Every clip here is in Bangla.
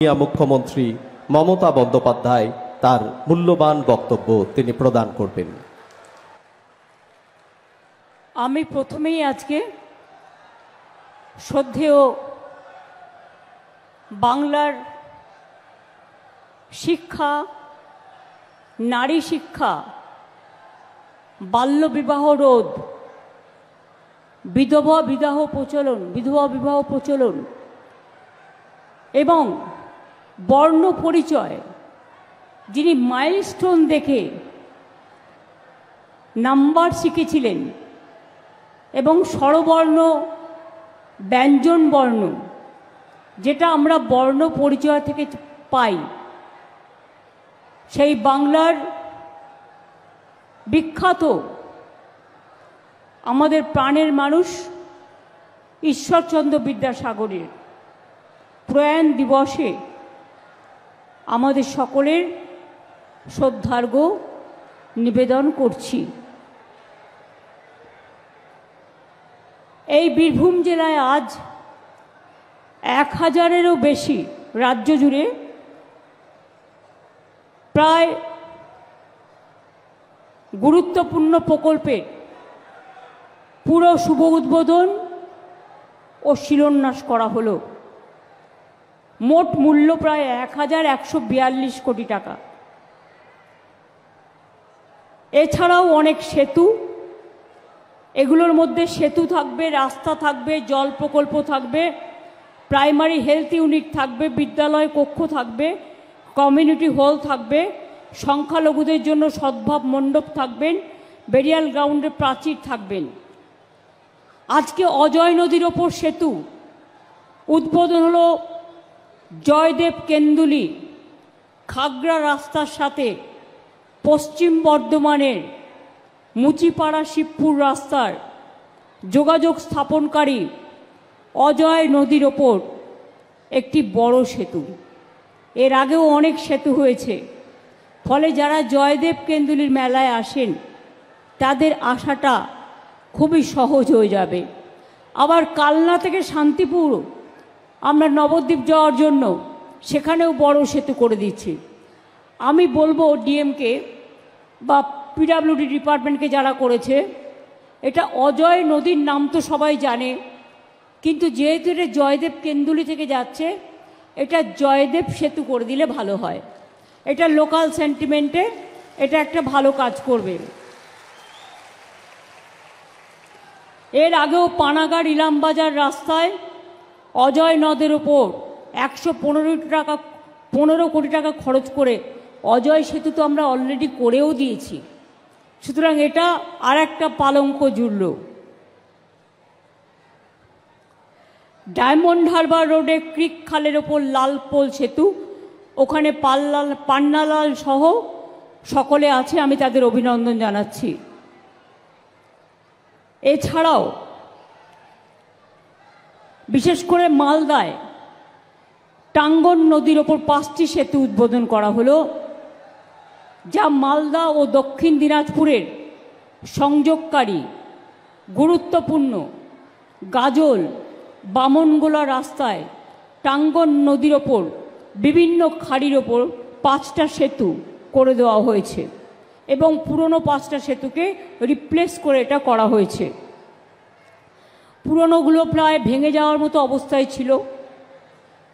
মুখ্যমন্ত্রী মমতা বন্দ্যোপাধ্যায় তার মূল্যবান বক্তব্য তিনি প্রদান করবেন। আমি প্রথমেই আজকে শ্রদ্ধেয় বাংলার শিক্ষা, নারী শিক্ষা, বাল্যবিবাহ রোধ, বিধবা বিবাহ প্রচলন এবং বর্ণ পরিচয় যিনি মাইলস্টোন দেখে নাম্বার শিখেছিলেন এবং স্বরবর্ণ, ব্যঞ্জন বর্ণ যেটা আমরা বর্ণ পরিচয় থেকে পাই, সেই বাংলার বিখ্যাত আমাদের প্রাণের মানুষ ঈশ্বরচন্দ্র বিদ্যাসাগরের প্রয়াণ দিবসে আমাদের সকলের শ্রদ্ধার্ঘ্য নিবেদন করছি। এই বীরভূম জেলায় আজ 1000-এরও বেশি রাজ্য জুড়ে প্রায় গুরুত্বপূর্ণ প্রকল্পের পুরো শুভ উদ্বোধন ও শিলান্যাস করা হলো। মোট মূল্য প্রায় 1142 কোটি টাকা। এছাড়াও অনেক সেতু, এগুলোর মধ্যে সেতু থাকবে, রাস্তা থাকবে, জল প্রকল্প থাকবে, প্রাইমারি হেলথ ইউনিট থাকবে, বিদ্যালয় কক্ষ থাকবে, কমিউনিটি হল থাকবে, সংখ্যালঘুদের জন্য সদ্ভাব মণ্ডপ থাকবেন, বেরিয়াল গ্রাউন্ডে প্রাচীর থাকবেন। আজকে অজয় নদীর ওপর সেতু উদ্বোধন হলো জয়দেব কেন্দুলি খাগড়া রাস্তার সাথে পশ্চিম বর্ধমানের মুচিপাড়া শিবপুর রাস্তার যোগাযোগ স্থাপনকারী অজয় নদীর ওপর একটি বড় সেতু। এর আগেও অনেক সেতু হয়েছে, ফলে যারা জয়দেব কেন্দুলির মেলায় আসেন তাদের আসাটা খুবই সহজ হয়ে যাবে। আবার কালনা থেকে শান্তিপুর আমরা নবদ্বীপ যাওয়ার জন্য সেখানেও বড় সেতু করে দিচ্ছি। আমি বলবো ডিএমকে বা পিডাব্লিউডি ডিপার্টমেন্টকে যারা করেছে, এটা অজয় নদীর নাম তো সবাই জানে, কিন্তু যেহেতু এটা জয়দেব কেন্দুলি থেকে যাচ্ছে, এটা জয়দেব সেতু করে দিলে ভালো হয়। এটা লোকাল সেন্টিমেন্টে এটা একটা ভালো কাজ করবে। এর আগেও পানাগড় ইলামবাজার রাস্তায় অজয় নদের ওপর 115 কোটি টাকা খরচ করে অজয় সেতু তো আমরা অলরেডি করেও দিয়েছি। সুতরাং এটা আর একটা পালঙ্ক জুড়ল। ডায়মন্ড হারবার রোডে ক্রিক খালের ওপর লালপোল সেতু, ওখানে পান্নালাল সহ সকলে আছে, আমি তাদের অভিনন্দন জানাচ্ছি। এছাড়াও বিশেষ করে মালদায় টাঙ্গন নদীর ওপর 5টি সেতু উদ্বোধন করা হলো, যা মালদা ও দক্ষিণ দিনাজপুরের সংযোগকারী গুরুত্বপূর্ণ গাজল বামনগোলা রাস্তায় টাঙ্গন নদীর ওপর বিভিন্ন খাড়ির ওপর 5টা সেতু করে দেওয়া হয়েছে এবং পুরনো 5টা সেতুকে রিপ্লেস করে এটা করা হয়েছে। পুরনোগুলো প্রায় ভেঙে যাওয়ার মতো অবস্থায় ছিল,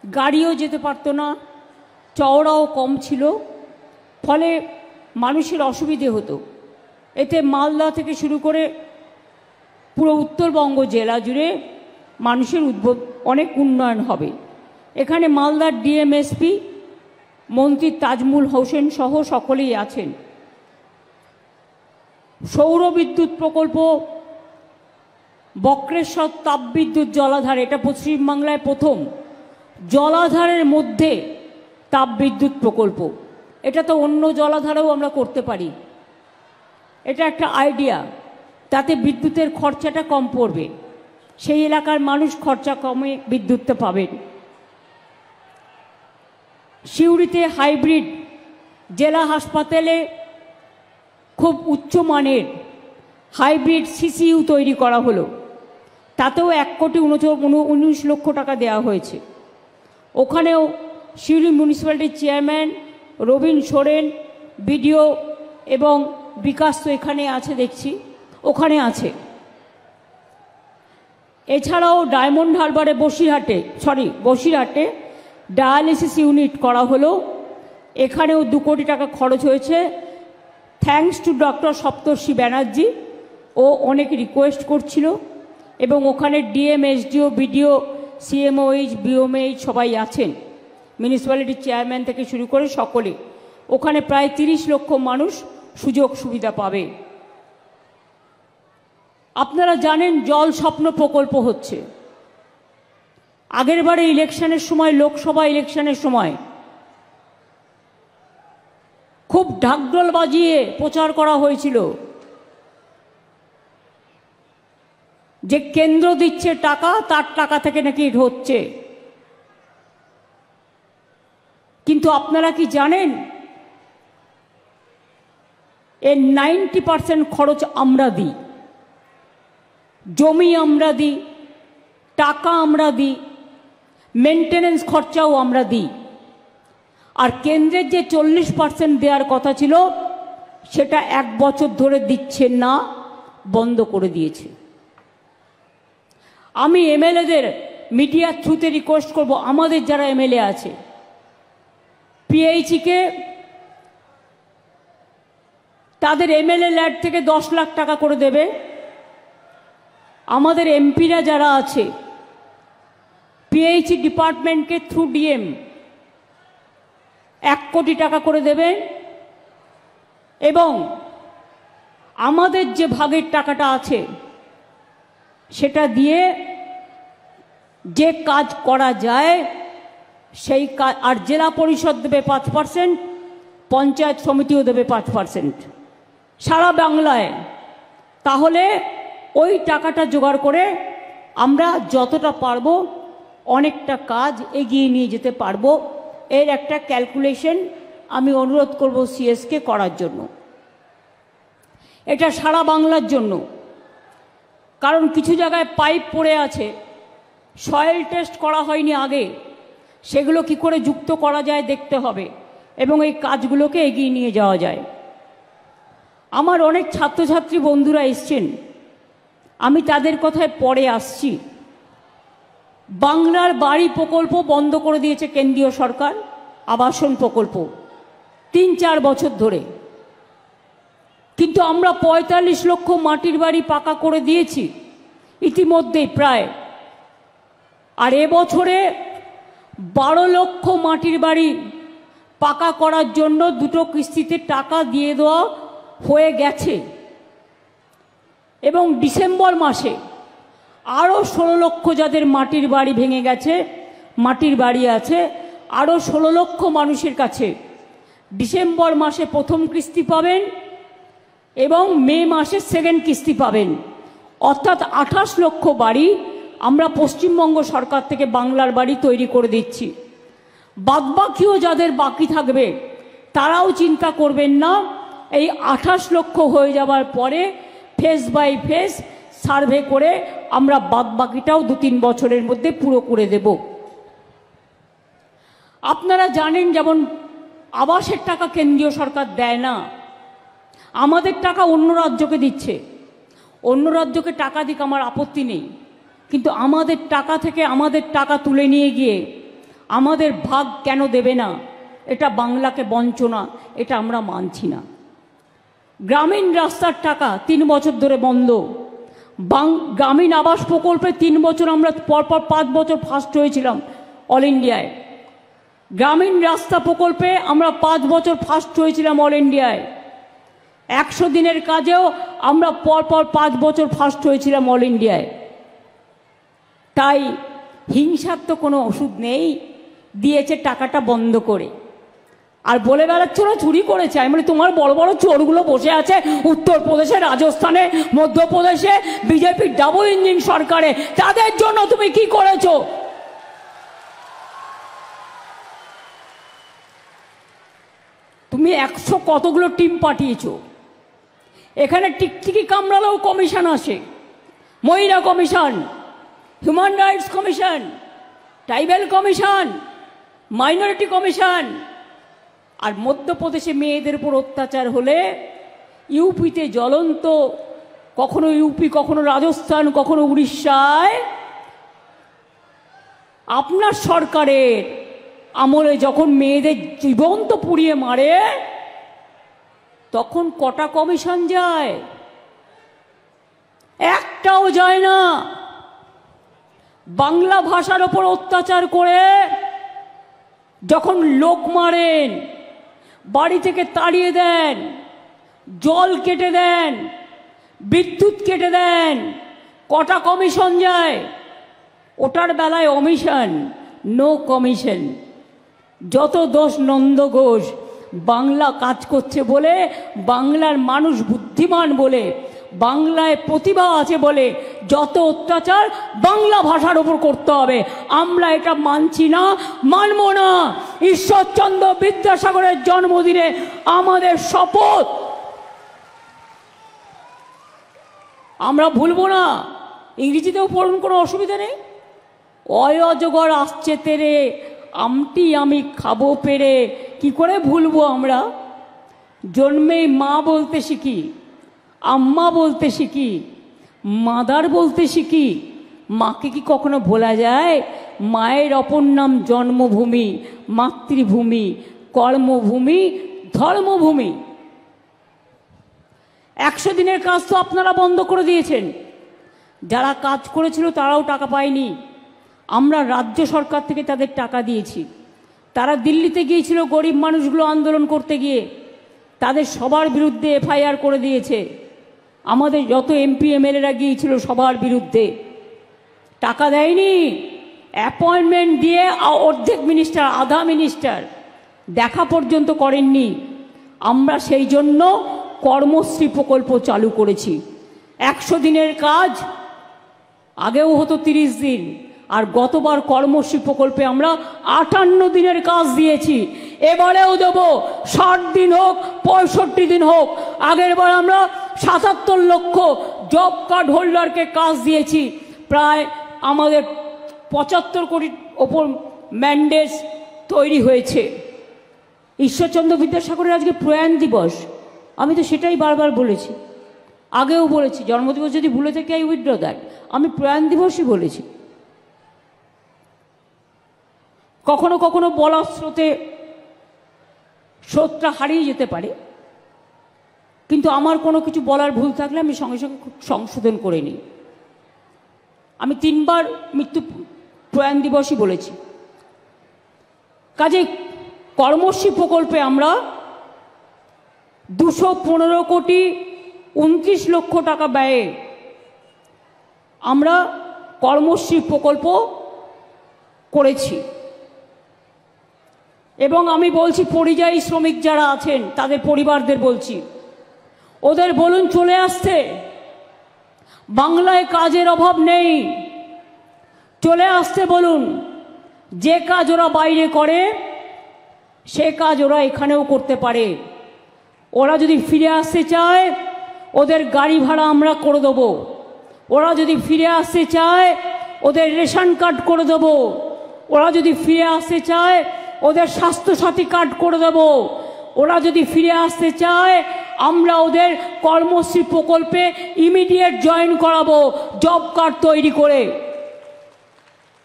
গাড়িও যেতে পারতো না, চওড়াও কম ছিল, ফলে মানুষের অসুবিধে হতো। এতে মালদা থেকে শুরু করে পুরো উত্তরবঙ্গ জেলা জুড়ে মানুষের অনেক উন্নয়ন হবে। এখানে মালদার ডিএমএসপি মন্ত্রী তাজমুল হোসেন সহ সকলেই আছেন। সৌর বিদ্যুৎ প্রকল্প বক্রেশ্বর তাপবিদ্যুৎ জলাধার, এটা পশ্চিমবাংলায় প্রথম জলাধারের মধ্যে তাপবিদ্যুৎ প্রকল্প। এটা তো অন্য জলাধারেও আমরা করতে পারি, এটা একটা আইডিয়া। তাতে বিদ্যুতের খরচাটা কম পড়বে, সেই এলাকার মানুষ খরচা কমে বিদ্যুৎটা পাবেন। সিউড়িতে হাইব্রিড জেলা হাসপাতালে খুব উচ্চমানের হাইব্রিড সিসিইউ তৈরি করা হলো, তাতেও 1,19 লক্ষ টাকা দেওয়া হয়েছে। ওখানেও সিউড়ি মিউনিসিপ্যালিটির চেয়ারম্যান রবীন সোরেন, বিডিও এবং বিকাশ তো এখানে আছে দেখছি, ওখানে আছে। এছাড়াও ডায়মন্ড হারবারে বসিরহাটে ডায়ালিসিস ইউনিট করা হলো, এখানেও 2 কোটি টাকা খরচ হয়েছে। থ্যাঙ্কস টু ডক্টর সপ্তর্ষি ব্যানার্জি, ও অনেক রিকোয়েস্ট করছিল এবং ওখানে ডিএম, এসডিও, বিডিও, সিএমওইচ, বিওমএইচ সবাই আছেন, মিউনিসিপ্যালিটির চেয়ারম্যান থেকে শুরু করে সকলে। ওখানে প্রায় 30 লক্ষ মানুষ সুযোগ সুবিধা পাবে। আপনারা জানেন জল স্বপ্ন প্রকল্প হচ্ছে। আগেরবারে ইলেকশনের সময়, লোকসভা ইলেকশনের সময় খুব ঢাকঢোল বাজিয়ে প্রচার করা হয়েছিল যে কেন্দ্র দিচ্ছে টাকা, তার টাকা থেকে নাকি হচ্ছে। কিন্তু আপনারা কি জানেন এর 90% খরচ আমরা দিই, জমি আমরা দিই, টাকা আমরা দিই, মেনটেনেন্স খরচাও আমরা দিই। আর কেন্দ্রের যে 40% দেওয়ার কথা ছিল সেটা 1 বছর ধরে দিচ্ছে না, বন্ধ করে দিয়েছে। আমি এমএলএদের মিডিয়ার থ্রুতে রিকোয়েস্ট করব, আমাদের যারা এমএলএ আছে, পিএইচিকে তাদের এমএলএ ল্যাড থেকে 10 লাখ টাকা করে দেবে। আমাদের এমপিরা যারা আছে পিএইচি ডিপার্টমেন্টকে থ্রু ডিএম 1 কোটি টাকা করে দেবেন এবং আমাদের যে ভাগের টাকাটা আছে সেটা দিয়ে যে কাজ করা যায় সেই কাজ। আর জেলা পরিষদ দেবে 5%, পঞ্চায়েত সমিতিও দেবে 5% সারা বাংলায়। তাহলে ওই টাকাটা জোগাড় করে আমরা যতটা পারবো অনেকটা কাজ এগিয়ে নিয়ে যেতে পারবো। এর একটা ক্যালকুলেশন আমি অনুরোধ করব সিএসকে করার জন্য। এটা সারা বাংলার জন্য, কারণ কিছু জায়গায় পাইপ পড়ে আছে, সয়েল টেস্ট করা হয়নি আগে, সেগুলো কি করে যুক্ত করা যায় দেখতে হবে এবং এই কাজগুলোকে এগিয়ে নিয়ে যাওয়া যায়। আমার অনেক ছাত্রছাত্রী বন্ধুরা এসছেন, আমি তাদের কথায় পরে আসছি। বাংলার বাড়ি প্রকল্প বন্ধ করে দিয়েছে কেন্দ্রীয় সরকার, আবাসন প্রকল্প 3-4 বছর ধরে। কিন্তু আমরা 45 লক্ষ মাটির বাড়ি পাকা করে দিয়েছি ইতিমধ্যেই প্রায়। আর এবছরে 12 লক্ষ মাটির বাড়ি পাকা করার জন্য 2টো কিস্তিতে টাকা দিয়ে দেওয়া হয়ে গেছে এবং ডিসেম্বর মাসে আরও 16 লক্ষ যাদের মাটির বাড়ি ভেঙে গেছে, মাটির বাড়ি আছে, আরও 16 লক্ষ মানুষের কাছে ডিসেম্বর মাসে প্রথম কিস্তি পাবেন এবং মে মাসে সেকেন্ড কিস্তি পাবেন। অর্থাৎ 28 লক্ষ বাড়ি আমরা পশ্চিমবঙ্গ সরকার থেকে বাংলার বাড়ি তৈরি করে দিচ্ছি। বাদবাকিও যাদের বাকি থাকবে তারাও চিন্তা করবেন না, এই 28 লক্ষ হয়ে যাওয়ার পরে ফেজ বাই ফেজ সার্ভে করে আমরা বাদবাকিটাও 2-3 বছরের মধ্যে পুরো করে দেব। আপনারা জানেন যেমন আবাসের টাকা কেন্দ্রীয় সরকার দেয় না, আমাদের টাকা অন্য রাজ্যকে দিচ্ছে। অন্য রাজ্যকে টাকা দিক আমার আপত্তি নেই, কিন্তু আমাদের টাকা থেকে আমাদের টাকা তুলে নিয়ে গিয়ে আমাদের ভাগ কেন দেবে না? এটা বাংলাকে বঞ্চনা, এটা আমরা মানছি না। গ্রামীণ রাস্তার টাকা 3 বছর ধরে বন্ধ। গ্রামীণ আবাস প্রকল্পে 3 বছর আমরা পরপর 5 বছর ফার্স্ট হয়েছিলাম অল ইন্ডিয়ায়। গ্রামীণ রাস্তা প্রকল্পে আমরা 5 বছর ফার্স্ট হয়েছিলাম অল ইন্ডিয়ায়। 100 দিনের কাজেও আমরা পরপর 5 বছর ফার্স্ট হয়েছিলাম অল ইন্ডিয়ায়। তাই হিংসার তো কোনো ওষুধ নেই, দিয়েছে টাকাটা বন্ধ করে। আর বলে বেড়াচ্ছ না চুরি করেছে। আমি বলি তোমার বড় বড় চোরগুলো বসে আছে উত্তরপ্রদেশে, রাজস্থানে, মধ্যপ্রদেশে, বিজেপির ডাবল ইঞ্জিন সরকারে, তাদের জন্য তুমি কি করেছো? তুমি 100 কতগুলো টিম পাঠিয়েছো। এখানে টিকটিকি কামড়ালেও কমিশন আসে, মহিলা commission, human rights commission, tribal commission, minority commission. আর মধ্যপ্রদেশে মেয়েদের উপর অত্যাচার হলে ইউপিতে জ্বলন্ত, কখনো ইউপি, কখনো রাজস্থান, কখনো উড়িষ্যায় আপনার সরকারের আমলে যখন মেয়েদের জীবন্ত পুড়িয়ে মারে, তখন কটা কমিশন যায়? একটাও যায় না। বাংলা ভাষার ওপর অত্যাচার করে যখন লোক মারেন, বাড়ি থেকে তাড়িয়ে দেন, জল কেটে দেন, বিদ্যুৎ কেটে দেন, কটা কমিশন যায়? ওটার বেলায় অমিশন, নো কমিশন। যত দোষ নন্দ ঘোষ, বাংলা কাজ করছে বলে, বাংলার মানুষ বুদ্ধিমান বলে, বাংলায় প্রতিভা আছে বলে যত অত্যাচার বাংলা ভাষার উপর করতে হবে, আমরা এটা মানছি না, মানব না। ঈশ্বরচন্দ্র বিদ্যাসাগরের জন্মদিনে আমাদের শপথ, আমরা ভুলবো না। ইংরেজিতেও পড়ুন, কোনো অসুবিধা নেই। অজগর আসছে তেরে, আমটি আমি খাবো পেরে। কি করে ভুলবো আমরা? জন্মেই মা বলতে শিখি, আম্মা বলতে শিখি, মাদার বলতে শিখি। মাকে কি কখনো ভোলা যায়? মায়ের অপর নাম জন্মভূমি, মাতৃভূমি, কর্মভূমি, ধর্মভূমি। 100 দিনের কাজ তো আপনারা বন্ধ করে দিয়েছেন। যারা কাজ করেছিল তারাও টাকা পায়নি। আমরা রাজ্য সরকার থেকে তাদের টাকা দিয়েছি। তারা দিল্লিতে গিয়েছিল গরিব মানুষগুলো আন্দোলন করতে গিয়ে, তাদের সবার বিরুদ্ধে এফআইআর করে দিয়েছে। আমাদের যত এমপি এমএলএরা গিয়েছিল সবার বিরুদ্ধে। টাকা দেয়নি, অ্যাপয়েন্টমেন্ট দিয়ে অর্ধেক মিনিস্টার, আধা মিনিস্টার দেখা পর্যন্ত করেননি। আমরা সেই জন্য কর্মশ্রী প্রকল্প চালু করেছি। 100 দিনের কাজ আগেও হতো 30 দিন, আর গতবার কর্মশ্রী প্রকল্পে আমরা 58 দিনের কাজ দিয়েছি। এবারেও দেব, 60 দিন হোক, 65 দিন হোক। আগের বার আমরা 77 লক্ষ জব কার্ড হোল্ডারকে কাজ দিয়েছি। প্রায় আমাদের 75 কোটির ওপর ম্যান্ডেট তৈরি হয়েছে। ঈশ্বরচন্দ্র বিদ্যাসাগরের আজকে প্রয়াণ দিবস, আমি তো সেটাই বারবার বলেছি, আগেও বলেছি। জন্মদিবস যদি ভুলে থেকে আই উইথড্র দ্যাট, আমি প্রয়াণ দিবসই বলেছি। কখনো কখনো বলার স্রোতটা হারিয়ে যেতে পারে, কিন্তু আমার কোনো কিছু বলার ভুল থাকলে আমি সঙ্গে সঙ্গে সংশোধন করে নিই। আমি 3 বার মৃত্যু প্রয়াণ দিবসই বলেছি। কাজে কর্মশ্রী প্রকল্পে আমরা 215 কোটি 29 লক্ষ টাকা ব্যয়ে আমরা কর্মশ্রী প্রকল্প করেছি। এবং আমি বলছি, পরিযায়ী শ্রমিক যারা আছেন তাদের পরিবারদের বলছি, ওদের বলুন চলে আসতে। বাংলায় কাজের অভাব নেই, চলে আসতে বলুন। যে কাজ ওরা বাইরে করে সে কাজ ওরা এখানেও করতে পারে। ওরা যদি ফিরে আসতে চায়, ওদের গাড়ি ভাড়া আমরা করে দেবো। ওরা যদি ফিরে আসতে চায়, ওদের রেশন কার্ড করে দেবো। ওরা যদি ফিরে আসতে চায়, ওদের স্বাস্থ্যসাথী কার্ড করে দেবো। ওরা যদি ফিরে আসতে চায়, আমরা ওদের কর্মশ্রী প্রকল্পে ইমিডিয়েট জয়েন করাবো, জব কার্ড তৈরি করে।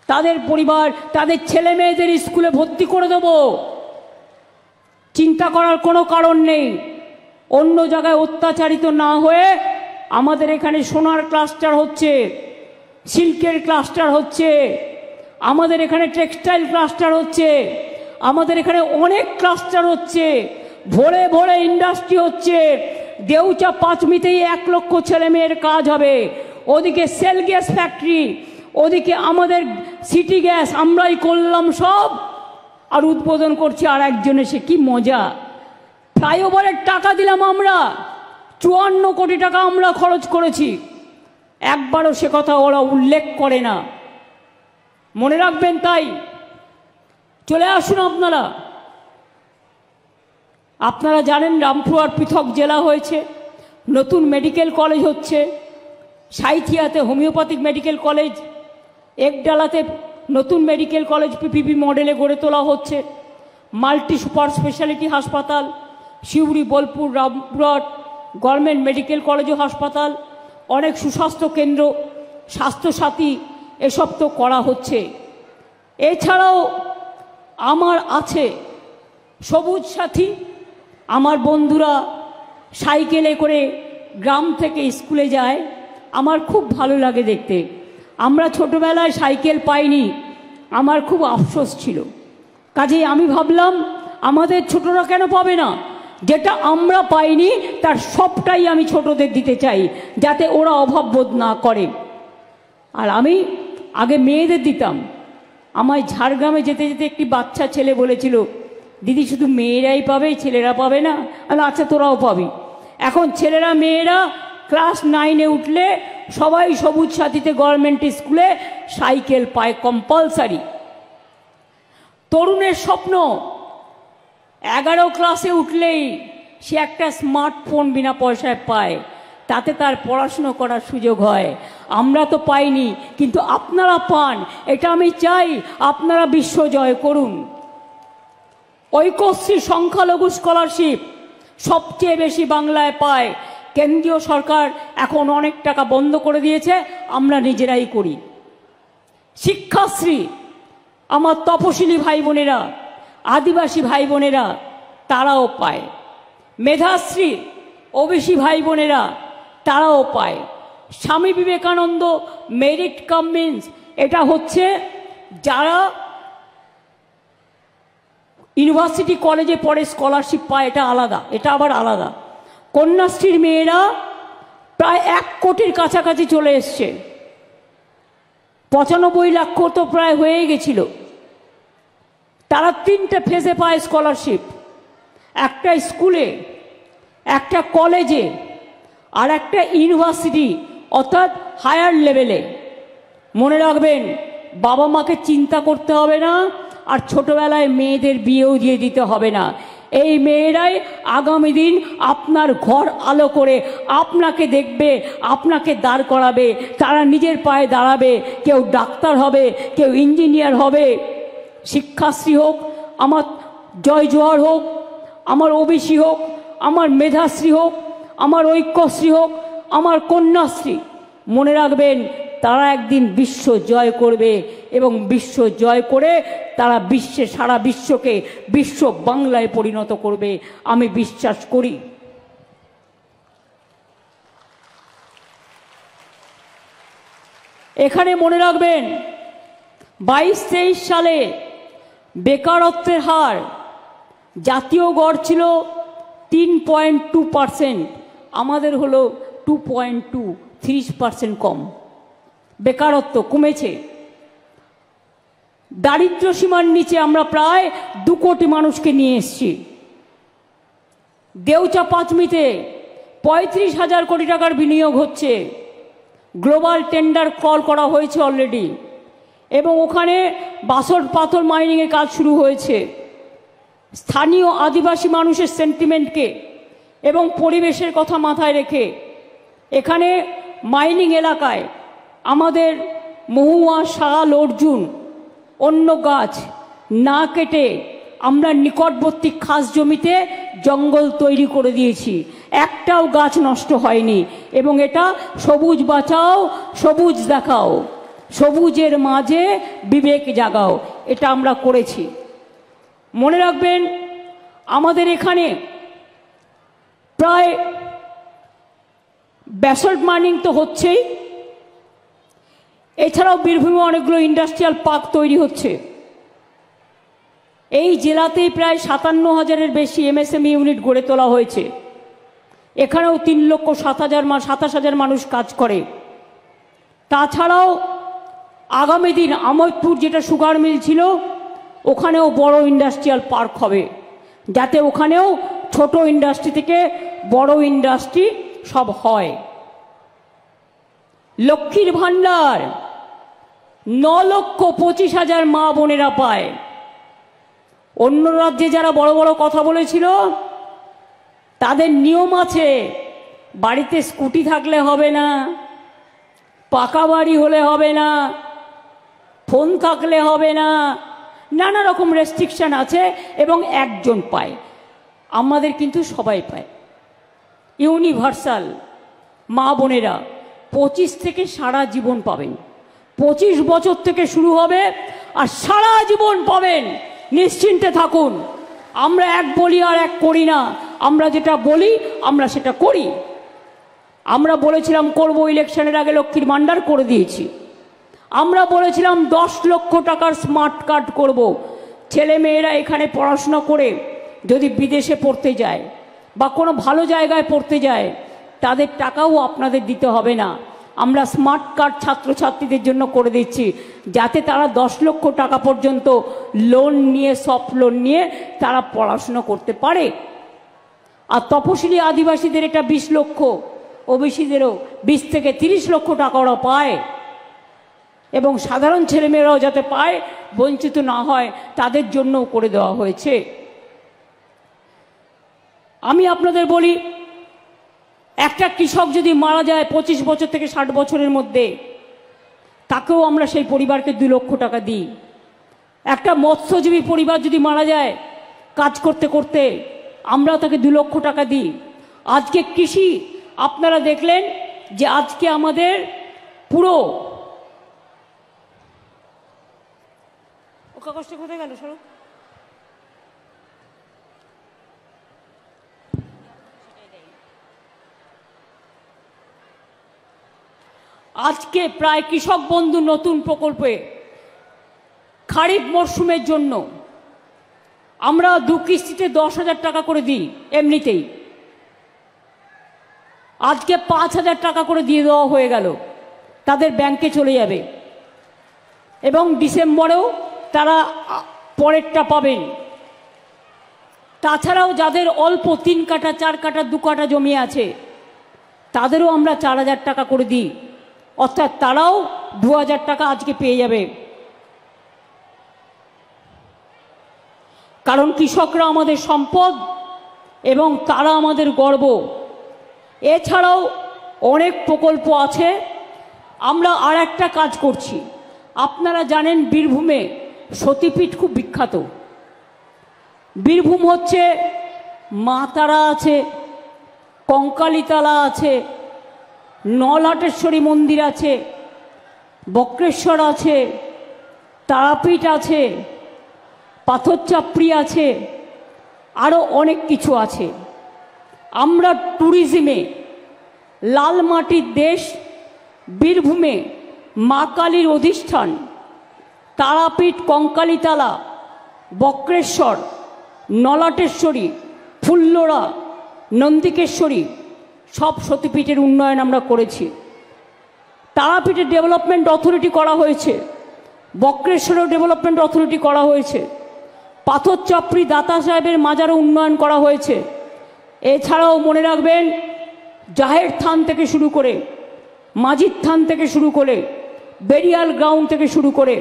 তাদের পরিবার, তাদের ছেলে মেয়েদের স্কুলে ভর্তি করে দেবো। চিন্তা করার কোনো কারণ নেই। অন্য জায়গায় অত্যাচারিত না হয়ে আমাদের এখানে সোনার ক্লাস্টার হচ্ছে, সিল্কের ক্লাস্টার হচ্ছে, আমাদের এখানে টেক্সটাইল ক্লাস্টার হচ্ছে, আমাদের এখানে অনেক ক্লাস্টার হচ্ছে, ভোরে ভোরে ইন্ডাস্ট্রি হচ্ছে। দেউচা পাঁচমিতেই 1 লক্ষ ছেলে মেয়ের কাজ হবে। ওদিকে সেল গ্যাস ফ্যাক্টরি, ওদিকে আমাদের সিটি গ্যাস আমরাই করলাম সব, আর উদ্বোধন করছি আর একজন এসে। কি মজা! ফ্লাইওভারের টাকা দিলাম আমরা, 54 কোটি টাকা আমরা খরচ করেছি। একবারও সে কথা ওরা উল্লেখ করে না। মনে রাখবেন, তাই চলে আসুন আপনারা। আপনারা জানেন রামপুরহাট পৃথক জেলা হয়েছে, নতুন মেডিকেল কলেজ হচ্ছে, সাঁইথিয়াতে হোমিওপ্যাথিক মেডিকেল কলেজ, একডালাতে নতুন মেডিকেল কলেজ পিপিপি মডেলে গড়ে তোলা হচ্ছে, মাল্টি সুপার স্পেশালিটি হাসপাতাল, Suri, Bolpur, Rampurhat government medical college ও হাসপাতাল, অনেক সুস্বাস্থ্য কেন্দ্র, স্বাস্থ্যসাথী, এসব তো করা হচ্ছে। এছাড়াও আমার আছে সবুজ সাথী। আমার বন্ধুরা সাইকেলে করে গ্রাম থেকে স্কুলে যায়, আমার খুব ভালো লাগে দেখতে। আমরা ছোটবেলায় সাইকেল পাইনি, আমার খুব আফসোস ছিল। কাজেই আমি ভাবলাম আমাদের ছোটরা কেন পাবে না, যেটা আমরা পাইনি তার সবটাই আমি ছোটদের দিতে চাই, যাতে ওরা অভাব বোধ না করে। আর আমি আগে মেয়েদের দিতাম। আমায় ঝাড়গ্রামে যেতে যেতে একটি বাচ্চা ছেলে বলেছিল, দিদি শুধু মেয়েরাই পাবে, ছেলেরা পাবে না? আচ্ছা, তোরাও পাবি। এখন ছেলেরা মেয়েরা ক্লাস 9-এ উঠলে সবাই সবুজ সাথীতে গভর্নমেন্ট স্কুলে সাইকেল পায় কম্পালসারি। তরুণের স্বপ্ন 11 ক্লাসে উঠলেই সে একটা স্মার্টফোন বিনা পয়সায় পায়, তাতে তার পড়াশুনো করার সুযোগ হয়। আমরা তো পাইনি, কিন্তু আপনারা পান। এটা আমি চাই আপনারা বিশ্ব জয় করুন। ঐক্যশ্রী সংখ্যালঘু স্কলারশিপ সবচেয়ে বেশি বাংলায় পায়। কেন্দ্রীয় সরকার এখন অনেক টাকা বন্ধ করে দিয়েছে, আমরা নিজেরাই করি। শিক্ষাশ্রী আমার তপশিলি ভাই বোনেরা, আদিবাসী ভাই বোনেরা তারাও পায়। মেধাশ্রী ওবিসি ভাই বোনেরা তারাও পায়। স্বামী বিবেকানন্দ মেরিট কাম মিন্স, এটা হচ্ছে যারা ইউনিভার্সিটি কলেজে পড়ে স্কলারশিপ পায়, এটা আলাদা, এটা আবার আলাদা। কন্যাশ্রীর মেয়েরা প্রায় 1 কোটির কাছাকাছি চলে এসছে, 95 লাখ তো প্রায় হয়ে গেছিল। তারা 3টে ফেজে পায় স্কলারশিপ, একটা স্কুলে, একটা কলেজে, আর একটা ইউনিভার্সিটি অর্থাৎ হায়ার লেভেলে। মনে রাখবেন, বাবা মাকে চিন্তা করতে হবে না, আর ছোটবেলায় মেয়েদের বিয়েও দিয়ে দিতে হবে না। এই মেয়েরাই আগামী দিন আপনার ঘর আলো করে আপনাকে দেখবে, আপনাকে দাঁড় করাবে, তারা নিজের পায়ে দাঁড়াবে। কেউ ডাক্তার হবে, কেউ ইঞ্জিনিয়ার হবে। শিক্ষাশ্রী হোক, আমার জয় জোহার হোক, আমার ওবিসি হোক, আমার মেধাশ্রী হোক, আমার ঐক্যশ্রী হোক, আমার কন্যাশ্রী, মনে রাখবেন তারা একদিন বিশ্ব জয় করবে, এবং বিশ্ব জয় করে তারা সারা বিশ্বকে বিশ্ব বাংলায় পরিণত করবে, আমি বিশ্বাস করি। এখানে মনে রাখবেন 22-23 সালে বেকারত্বের হার জাতীয় গড় ছিল 3.2%, আমাদের হলো 2.2, 30% কম। বেকারত্ব কমেছে। দারিদ্র সীমার নিচে আমরা প্রায় 2 কোটি মানুষকে নিয়ে এসেছি। দেউচা পাঁচমিতে 35,000 কোটি টাকার বিনিয়োগ হচ্ছে, গ্লোবাল টেন্ডার কল করা হয়েছে অলরেডি, এবং ওখানে বাসল্ট পাথর মাইনিংয়ের কাজ শুরু হয়েছে। স্থানীয় আদিবাসী মানুষের সেন্টিমেন্টকে এবং পরিবেশের কথা মাথায় রেখে এখানে মাইনিং এলাকায় আমাদের মহুয়া, শাল, অর্জুন, অন্য গাছ না কেটে আমরা নিকটবর্তী খাস জমিতে জঙ্গল তৈরি করে দিয়েছি, একটাও গাছ নষ্ট হয়নি। এবং এটা সবুজ বাঁচাও, সবুজ দেখাও, সবুজের মাঝে বিবেক জাগাও, এটা আমরা করেছি। মনে রাখবেন, আমাদের এখানে প্রায় ব্যাসল্ট মাইনিং তো হচ্ছেই, এছাড়াও বীরভূমে অনেকগুলো ইন্ডাস্ট্রিয়াল পার্ক তৈরি হচ্ছে। এই জেলাতেই প্রায় 57,000-এর বেশি এমএসএমই ইউনিট গড়ে তোলা হয়েছে। এখানেও 3,27,000 মানুষ কাজ করে। তাছাড়াও আগামী দিন আমোদপুর যেটা সুগার মিল ছিল, ওখানেও বড় ইন্ডাস্ট্রিয়াল পার্ক হবে, যাতে ওখানেও ছোট ইন্ডাস্ট্রি থেকে বড় ইন্ডাস্ট্রি সব হয়। লক্ষ্মীর ভাণ্ডার 9,25,000 মা বোনেরা পায়। অন্য রাজ্যে যারা বড় বড় কথা বলেছিল, তাদের নিয়ম আছে, বাড়িতে স্কুটি থাকলে হবে না, পাকা বাড়ি হলে হবে না, ফোন থাকলে হবে না, নানা রকম রেস্ট্রিকশন আছে এবং একজন পায়, আমাদের কিন্তু সবাই পায়। ইউনিভার্সাল। মা বোনেরা 25 থেকে সারা জীবন পাবেন, 25 বছর থেকে শুরু হবে আর সারা জীবন পাবেন, নিশ্চিন্তে থাকুন। আমরা এক বলি আর এক করি না, আমরা যেটা বলি আমরা সেটা করি। আমরা বলেছিলাম করব, ইলেকশনের আগে লক্ষ্মীর ভাণ্ডার করে দিয়েছি। আমরা বলেছিলাম 10 লক্ষ টাকার স্মার্ট কার্ড করব, ছেলে মেয়েরা এখানে পড়াশোনা করে যদি বিদেশে পড়তে যায় বা কোনো ভালো জায়গায় পড়তে যায় তাদের টাকাও আপনাদের দিতে হবে না। আমরা স্মার্ট কার্ড ছাত্রছাত্রীদের জন্য করে দিচ্ছি, যাতে তারা 10 লক্ষ টাকা পর্যন্ত লোন নিয়ে, সফট লোন নিয়ে তারা পড়াশোনা করতে পারে। আর তপশিলি আদিবাসীদের এটা 20 লক্ষ, ওবিসিদেরও 20 থেকে 30 লক্ষ টাকা ওরা পায়। এবং সাধারণ ছেলেমেয়েরাও যাতে পায়, বঞ্চিত না হয়, তাদের জন্যও করে দেওয়া হয়েছে। আমি আপনাদের বলি, একটা কৃষক যদি মারা যায় 25 বছর থেকে 60 বছরের মধ্যে, তাকেও আমরা সেই পরিবারকে 2 লক্ষ টাকা দিই। একটা মৎস্যজীবী পরিবার যদি মারা যায় কাজ করতে করতে, আমরা তাকে 2 লক্ষ টাকা দিই। আজকে কৃষি আপনারা দেখলেন যে আজকে আমাদের পুরো কাগজটা কোথায় গেল সরু? আজকে প্রায় কৃষক বন্ধু নতুন প্রকল্পে খারিফ মরশুমের জন্য আমরা 2 কিস্তিতে 10,000 টাকা করে দিই। এমনিতেই আজকে 5,000 টাকা করে দিয়ে দেওয়া হয়ে গেল, তাদের ব্যাংকে চলে যাবে এবং ডিসেম্বরেও তারা পরেরটা পাবেন। তাছাড়াও যাদের অল্প 3 কাঠা 4 কাঠা 2 কাঠা জমি আছে, তাদেরও আমরা 4,000 টাকা করে দিই, অর্থাৎ তারাও 2,000 টাকা আজকে পেয়ে যাবে। কারণ কৃষকরা আমাদের সম্পদ এবং তারা আমাদের গর্ব। এছাড়াও অনেক প্রকল্প আছে। আমরা আর একটা কাজ করছি, আপনারা জানেন বীরভূমে সতীপীঠ খুব বিখ্যাত। বীরভূম হচ্ছে মা তারা আছে, কঙ্কালীতলা আছে, নলহাটেশ্বরী মন্দির আছে, বক্রেশ্বর আছে, তারাপীঠ আছে, পাথরচাপড়ি আছে, আরও অনেক কিছু আছে। আমরা ট্যুরিজমে লাল মাটির দেশ। বীরভূমে মা কালীর অধিষ্ঠান, তারাপীঠ, কঙ্কালীতলা, বক্রেশ্বর, নলহাটেশ্বরী, ফুল্লরা, নন্দিকেশ্বরী সব সতীপীঠের উন্নয়ন আমরা করেছি। তারাপীঠের ডেভেলপমেন্ট অথরিটি করা হয়েছে, বক্রেশ্বরের ডেভেলপমেন্ট অথরিটি করা হয়েছে, পাথরচাপড়ি দাতা সাহেবের মাজারও উন্নয়ন করা হয়েছে। এছাড়াও মনে রাখবেন, জাহের থান থেকে শুরু করে, মাঝির থান থেকে শুরু করে, বেরিয়াল গ্রাউন্ড থেকে শুরু করে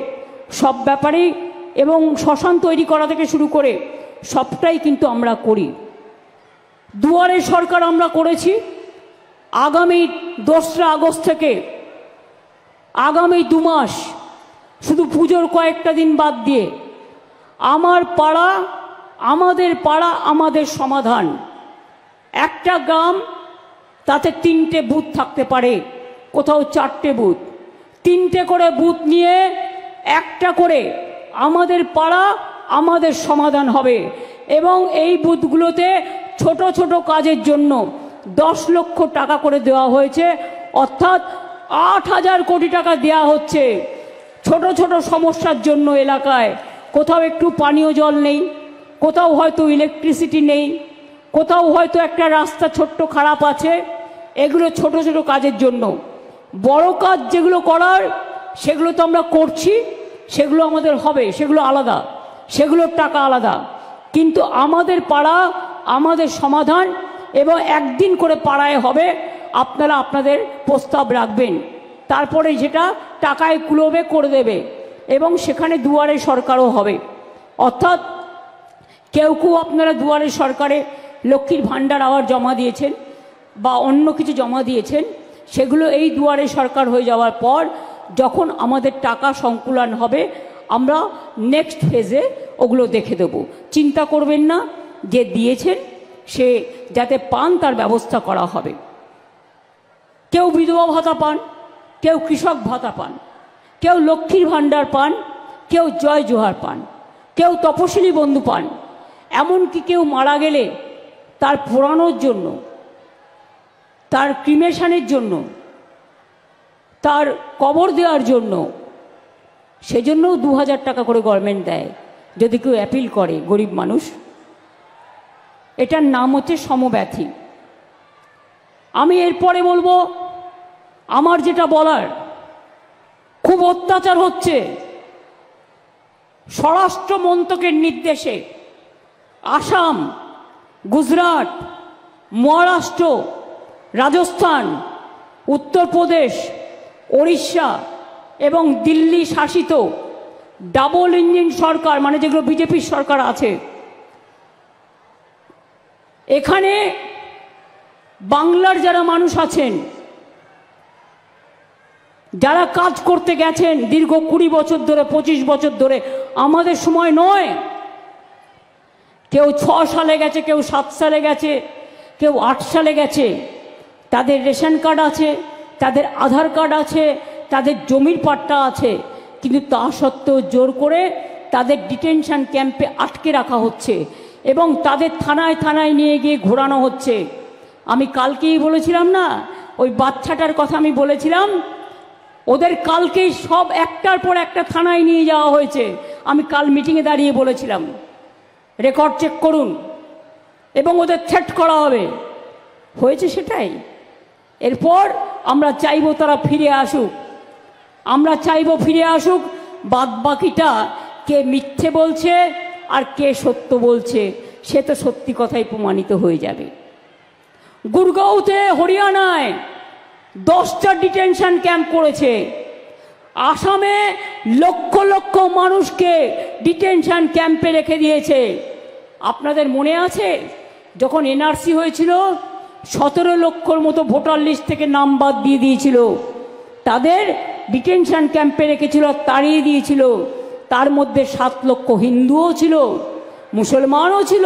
সব ব্যাপারেই, এবং শ্মশান তৈরি করা থেকে শুরু করে সবটাই কিন্তু আমরা করি। দুয়ারে সরকার আমরা করেছি। আগামী 2রা আগস্ট থেকে আগামী 2 মাস, শুধু পুজোর কয়েকটা দিন বাদ দিয়ে, আমার পাড়া আমাদের পাড়া আমাদের সমাধান। একটা গ্রাম, তাতে 3টে বুথ থাকতে পারে, কোথাও 4টে বুথ, 3টে করে বুথ নিয়ে একটা করে আমাদের পাড়া আমাদের সমাধান হবে। এবং এই বুথগুলোতে ছোট ছোট কাজের জন্য 10 লক্ষ টাকা করে দেওয়া হয়েছে, অর্থাৎ 8,000 কোটি টাকা দেওয়া হচ্ছে ছোট ছোট সমস্যার জন্য। এলাকায় কোথাও একটু পানীয় জল নেই, কোথাও হয়তো ইলেকট্রিসিটি নেই, কোথাও হয়তো একটা রাস্তা ছোট্ট খারাপ আছে, এগুলো ছোট ছোট কাজের জন্য। বড় কাজ যেগুলো করার সেগুলো তো আমরা করছি, সেগুলো আমাদের হবে, সেগুলো আলাদা, সেগুলোর টাকা আলাদা। কিন্তু আমাদের পাড়া আমাদের সমাধান, এবং একদিন করে পাড়ায় হবে, আপনারা আপনাদের প্রস্তাব রাখবেন, তারপরে যেটা টাকায় কুলোবে করে দেবে। এবং সেখানে দুয়ারে সরকারও হবে, অর্থাৎ কেউ কেউ আপনারা দুয়ারে সরকারে লক্ষ্মীর ভাণ্ডার আবার জমা দিয়েছেন বা অন্য কিছু জমা দিয়েছেন, সেগুলো এই দুয়ারে সরকার হয়ে যাওয়ার পর যখন আমাদের টাকা সংকুলন হবে আমরা নেক্সট ফেজে ওগুলো দেখে দেব। চিন্তা করবেন না, যে দিয়েছেন সে যাতে পান তার ব্যবস্থা করা হবে। কেউ বিধবা ভাতা পান, কেউ কৃষক ভাতা পান, কেউ লক্ষ্মীর ভাণ্ডার পান, কেউ জয় জোহার পান, কেউ তপশিলি বন্ধু পান, এমনকি কেউ মারা গেলে তার পোড়ানোর জন্য, তার ক্রিমেশনের জন্য, তার কবর দেওয়ার জন্য, সেজন্যও 2000 টাকা করে গভর্নমেন্ট দেয় যদি কেউ অ্যাপিল করে, গরিব মানুষ। এটার নাম হচ্ছে সমব্যথী। আমি এরপরে বলবো, আমার যেটা বলার, খুব অত্যাচার হচ্ছে। স্বরাষ্ট্র মন্ত্রকের নির্দেশে আসাম, গুজরাট, মহারাষ্ট্র, রাজস্থান, উত্তরপ্রদেশ, ওড়িশা এবং দিল্লি শাসিত ডাবল ইঞ্জিন সরকার, মানে যেগুলো বিজেপির সরকার আছে, এখানে বাংলার যারা মানুষ আছেন, যারা কাজ করতে গেছেন দীর্ঘ 20 বছর ধরে, 25 বছর ধরে, আমাদের সময় নয়, কেউ 6 সালে গেছে, কেউ 7 সালে গেছে, কেউ 8 সালে গেছে, তাদের রেশন কার্ড আছে, তাদের আধার কার্ড আছে, তাদের জমির পাট্টা আছে, কিন্তু তা সত্ত্বেও জোর করে তাদের ডিটেনশন ক্যাম্পে আটকে রাখা হচ্ছে এবং তাদের থানায় থানায় নিয়ে গিয়ে ঘোরানো হচ্ছে। আমি কালকেই বলেছিলাম না, ওই বাচ্চাটার কথা আমি বলেছিলাম, ওদের কালকেই সব একটার পর একটা থানায় নিয়ে যাওয়া হয়েছে। আমি কাল মিটিংয়ে দাঁড়িয়ে বলেছিলাম, রেকর্ড চেক করুন, এবং ওদের থ্রেট করা হবে। হয়েছে সেটাই। এরপর আমরা চাইব তারা ফিরে আসুক, আমরা চাইব ফিরে আসুক। বাদ বাকিটা কে মিথ্যে বলছে আর কে সত্য বলছে সে তো সত্যি কথাই প্রমাণিত হয়ে যাবে। গুরগাঁওতে, হরিয়ানায় 10টা ডিটেনশন ক্যাম্প করেছে। আসামে লক্ষ লক্ষ মানুষকে ডিটেনশন ক্যাম্পে রেখে দিয়েছে। আপনাদের মনে আছে যখন এনআরসি হয়েছিল, 17 লক্ষর মতো ভোটার লিস্ট থেকে নাম বাদ দিয়ে দিয়েছিল, তাদের ডিটেনশন ক্যাম্পে রেখেছিল, তাড়িয়ে দিয়েছিল। তার মধ্যে 7 লক্ষ হিন্দুও ছিল, মুসলমানও ছিল,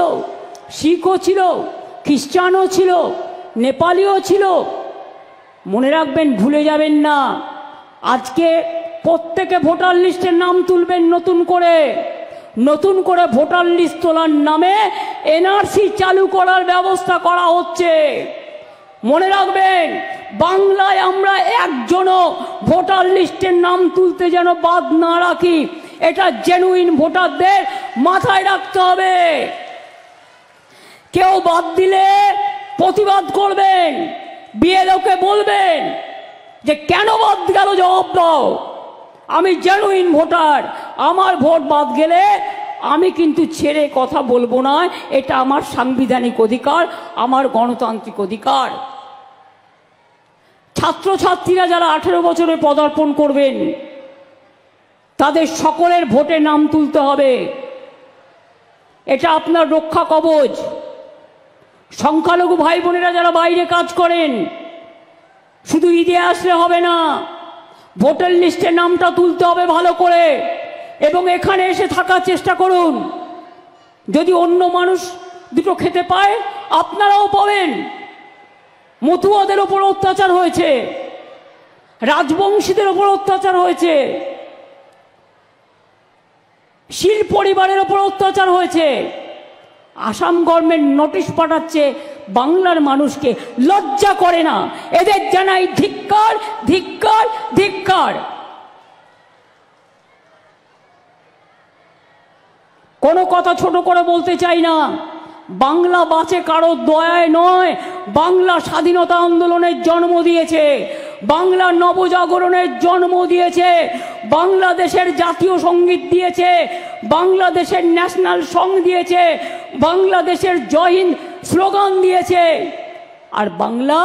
শিখও ছিল, খ্রিস্টানও ছিল, নেপালিও ছিল। মনে রাখবেন, ভুলে যাবেন না। আজকে প্রত্যেকে ভোটার লিস্টের নাম তুলবেন নতুন করে। নতুন করে ভোটার লিস্ট তোলার নামে এনআরসি চালু করার ব্যবস্থা করা হচ্ছে। মনে রাখবেন, বাংলায় আমরা একজনও ভোটার লিস্টের নাম তুলতে যেন বাদ না রাখি, এটা জেনুইন ভোটারদের মাথায় রাখতে হবে। কেউ বাদ দিলে প্রতিবাদ করবেন, বিএলওকে বলবেন যে কেন বাদ গেল, জবাব দাও। আমি জেনুইন ভোটার, আমার ভোট বাদ গেলে আমি কিন্তু ছেড়ে কথা বলবো না। এটা আমার সাংবিধানিক অধিকার, আমার গণতান্ত্রিক অধিকার। ছাত্রছাত্রীরা যারা 18 বছরে পদার্পণ করবেন, তাদের সকলের ভোটে নাম তুলতে হবে। এটা আপনার রক্ষা কবচ। সংখ্যালঘু ভাই বোনেরা যারা বাইরে কাজ করেন, শুধু ঈদে আসলে হবে না, ভোটার লিস্টে নামটা তুলতে হবে ভালো করে, এবং এখানে এসে থাকার চেষ্টা করুন। যদি অন্য মানুষ দুটো খেতে পায়, আপনারাও পাবেন। মতুয়াদের ওপর অত্যাচার হয়েছে, রাজবংশীদের ওপর অত্যাচার হয়েছে, শীল পরিবারের ওপর অত্যাচার হয়েছে। আসাম গভর্নমেন্ট নোটিশ পাঠাচ্ছে বাংলার মানুষকে, লজ্জা করে না? এদের জানাই ধিক্কার, ধিক্কার, ধিক্কার। কোনো কথা ছোট করে বলতে চাই না। বাংলা বাঁচে কারো দয়ায় নয়, বাংলা স্বাধীনতা আন্দোলনের জন্ম দিয়েছে, বাংলা নবজাগরণের জন্ম দিয়েছে, বাংলাদেশের জাতীয় সঙ্গীত দিয়েছে, বাংলাদেশের ন্যাশনাল সং দিয়েছে, বাংলাদেশের জয় হিন্দ স্লোগান দিয়েছে। আর বাংলা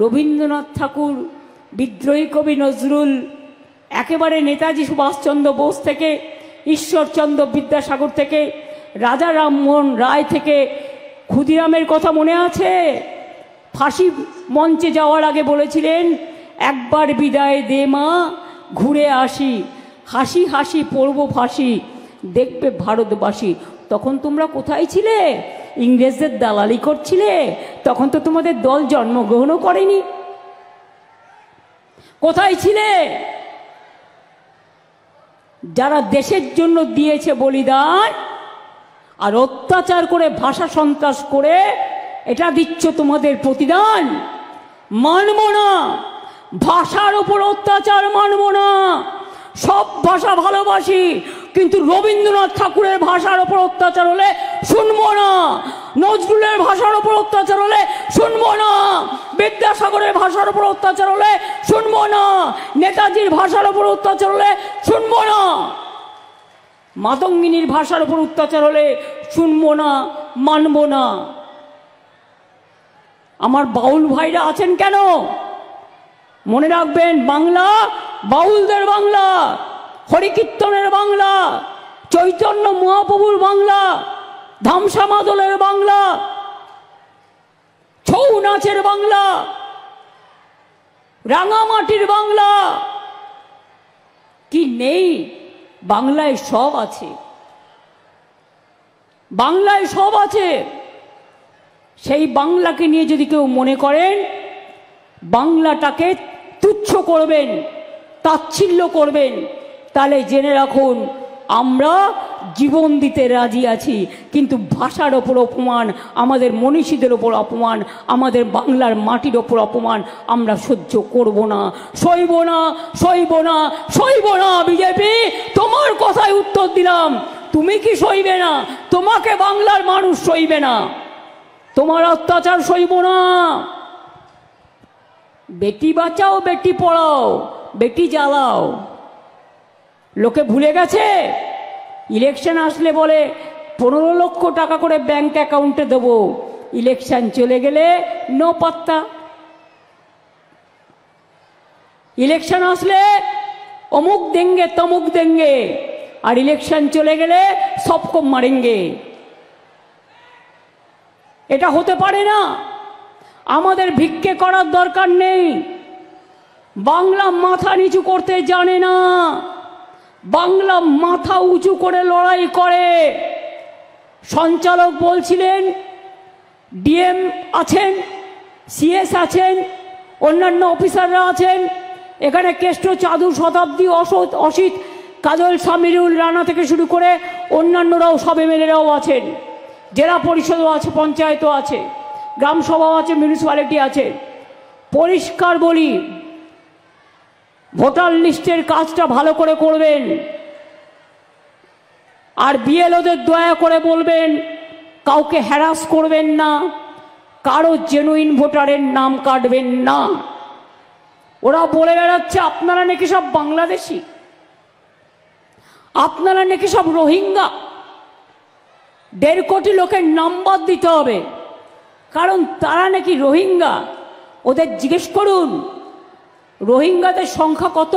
রবীন্দ্রনাথ ঠাকুর, বিদ্রোহী কবি নজরুল, একেবারে নেতাজি সুভাষচন্দ্র বোস থেকে, ঈশ্বরচন্দ্র বিদ্যাসাগর থেকে, রাজা রামমোহন রায় থেকে, ক্ষুদিরামের কথা মনে আছে? ফাঁসি মঞ্চে যাওয়ার আগে বলেছিলেন, একবার বিদায় দে মা, ঘুরে আসি, হাসি হাসি পড়ব ফাঁসি, দেখবে ভারতবাসী। তখন তোমরা কোথায় ছিলে? ইংরেজদের দালালি করছিলে? তখন তো তোমাদের দল জন্মগ্রহণও করেনি। কোথায় ছিলে? যারা দেশের জন্য দিয়েছে বলিদান, আর অত্যাচার করে ভাষা সন্ত্রাস করে এটা দিচ্ছ তোমাদের প্রতিদান। মানব না, ভাষার উপর অত্যাচার মানব না। সব ভাষা ভালোবাসি, কিন্তু রবীন্দ্রনাথ ঠাকুরের ভাষার উপর অত্যাচার হলে শুনবো না, নজরুলের ভাষার উপর অত্যাচার হলে শুনবো না, বিদ্যাসাগরের ভাষার উপর অত্যাচার হলে শুনবো না, নেতাজির ভাষার উপর অত্যাচার হলে শুনবো না, মাতঙ্গিনীর ভাষার উপর অত্যাচার হলে শুনবো না, মানব না। আমার বাউল ভাইরা আছেন কেন? মনে রাখবেন, বাংলা বাউলদের বাংলা, হরিকীর্তনের বাংলা, চৈতন্য মহাপ্রভুর বাংলা, ধামসা মাদলের বাংলা, ছৌ নাচের বাংলা, রাঙামাটির বাংলা। কি নেই? বাংলায় সব আছে, বাংলায় সব আছে। সেই বাংলাকে নিয়ে যদি কেউ মনে করেন বাংলাটাকে তুচ্ছ করবেন, তাচ্ছিল্য করবেন, তাহলে জেনে রাখুন আমরা জীবন দিতে রাজি আছি, কিন্তু ভাষার ওপর অপমান, আমাদের মনীষীদের ওপর অপমান, আমাদের বাংলার মাটির ওপর অপমান আমরা সহ্য করব না, সইব না, সইব না, সইব না। বিজেপি, তোমার কথায় উত্তর দিলাম, তুমি কি সইবে না? তোমাকে বাংলার মানুষ সইবে না, তোমার অত্যাচার সইব না। বেটি বাঁচাও, বেটি পড়াও, বেটি জ্বালাও। লোকে ভুলে গেছে। ইলেকশন আসলে বলে 15 লক্ষ টাকা করে ব্যাংক অ্যাকাউন্টে দেবো, ইলেকশন চলে গেলে নো পাত্তা। ইলেকশন আসলে অমুক দেঙ্গে তমুক দেঙ্গে, আর ইলেকশন চলে গেলে সবকো মারেঙ্গে। এটা হতে পারে না। আমাদের ভিক্ষে করার দরকার নেই। বাংলা মাথা নিচু করতে জানে না, বাংলা মাথা উঁচু করে লড়াই করে। সঞ্চালক বলছিলেন, ডিএম আছেন, সিএস আছেন, অন্যান্য অফিসাররা আছেন, এখানে কেষ্ট, চাদু, শতাব্দী, অসিত, কাজল, সামিরুল, রানা থেকে শুরু করে অন্যান্যরাও, সব এমএলএরাও আছেন, জেলা পরিষদও আছে, পঞ্চায়েতও আছে, গ্রাম সভাও আছে, মিউনিসিপ্যালিটি আছে। পরিষ্কার বলি, ভোটার লিস্টের কাজটা ভালো করে করবেন, আর বিএলওদের দয়া করে বলবেন কাউকে হ্যারাস করবেন না, কারো জেনুইন ভোটারের নাম কাটবেন না। ওরা বলে বেড়াচ্ছে আপনারা নাকি সব বাংলাদেশি, আপনারা নাকি সব রোহিঙ্গা। 1.5 কোটি লোকের নাম্বার দিতে হবে, কারণ তারা নাকি রোহিঙ্গা। ওদের জিজ্ঞেস করুন রোহিঙ্গাদের সংখ্যা কত।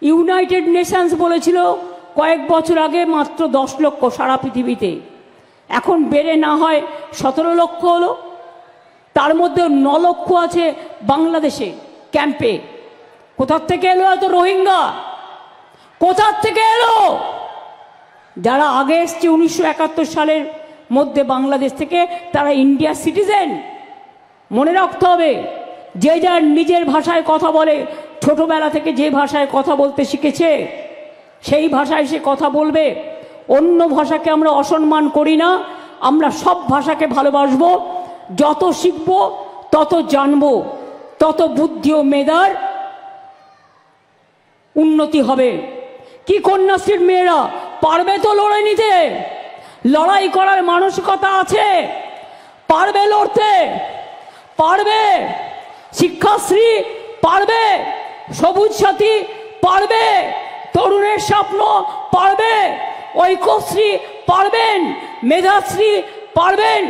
ইউনাইটেড নেশনস বলেছিল কয়েক বছর আগে মাত্র 10 লক্ষ সারা পৃথিবীতে, এখন বেড়ে না হয় 17 লক্ষ হলো। তার মধ্যে 9 লক্ষ আছে বাংলাদেশে ক্যাম্পে। কোথার থেকে এলো এত রোহিঙ্গা? কোথার থেকে এলো? যারা আগে এসছে 1971 সালের মধ্যে বাংলাদেশ থেকে, তারা ইন্ডিয়া সিটিজেন। মনে রাখতে হবে, যে যার নিজের ভাষায় কথা বলে, ছোটবেলা থেকে যে ভাষায় কথা বলতে শিখেছে সেই ভাষায় সে কথা বলবে। অন্য ভাষাকে আমরা অসম্মান করি না, আমরা সব ভাষাকে ভালোবাসবো। যত শিখব তত জানবো, তত বুদ্ধি ও মেধার উন্নতি হবে। কি কন্যাশ্রীর মেয়েরা পারবে তো লড়াই নিতে? লড়াই করার মানসিকতা আছে, পারবে লড়তে, পারবে। শিক্ষাশ্রী পারবে, সবুজ সাথী পারবে, তরুণের স্বপ্ন পারবে, ঐক্যশ্রী পারবেন, মেধাশ্রী পারবেন,